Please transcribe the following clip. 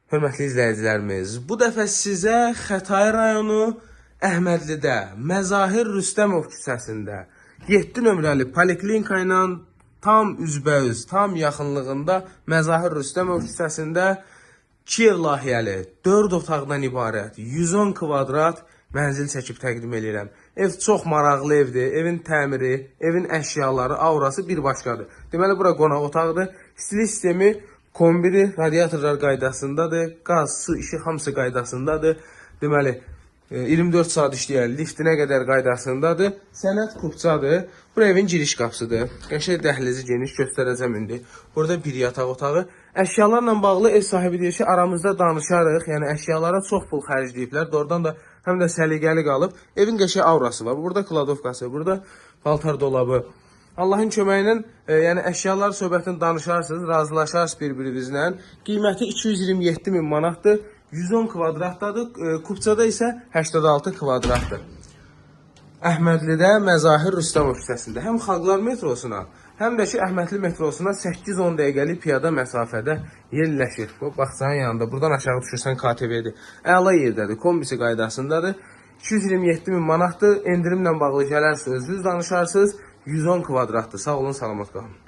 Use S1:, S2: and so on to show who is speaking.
S1: Hörmətli izləyicilərimiz, bu dəfə sizə Xətai rayonu Əhmədlidə, Məzahir Rüstəmov küçəsində 7 nömrəli poliklinika ilə tam üzbəüz, tam yaxınlığında Məzahir Rüstəmov küçəsində 2 ev layihəli, 4 otaqdan ibarət, 110 kvadrat mənzil çəkib təqdim edirəm. Ev çox maraqlı evdir, evin təmiri, evin əşyaları, aurası bir başqadır. Deməli, bura qonaq otağıdır, stilik sistemi kombiri, radiatorlar qaydasındadır, qaz, su, işıq hamısı qaydasındadır. Deməli, 24 saat işləyər, liftinə qədər qaydasındadır. Sənət kupçadır. Bu evin giriş qapısıdır. Qəşəng dəhlizi geniş göstərəcəm indi. Burada bir yataq otağı. Əşyalarla bağlı ev sahibi deyir ki, aramızda danışarıq. Yəni əşyalara çox pul xərcləyiblər. Doğrudan da həm də səliqəli qalıb. Evin qəşəng aurası var. Burada kladovkası, burada paltar dolabı. Allahın köməyi ilə yəni əşyalar söhbətini danışarsınız, razılaşarsınız bir-birinizlə. Qiyməti 227 min manatdır. 110 kvadratdadır. Kupçada isə 86 kvadratdır. Əhmədlidə Məzahir Rüstəmov küçəsində həm Xalqlar metrosuna, həm də ki Əhmədli metrosuna 8-10 dəqiqəlik piyada məsafədə yerləşir. Bu bağçanın yanında. Buradan aşağı düşürsən KTV-dir. Əla yerdədir. Kombisi qaydasındadır. 227 min manatdır. Endirimlə bağlı gələrsə özünüz danışarsınız. 110 kvadratdır. Sağ olun, salamat qalın.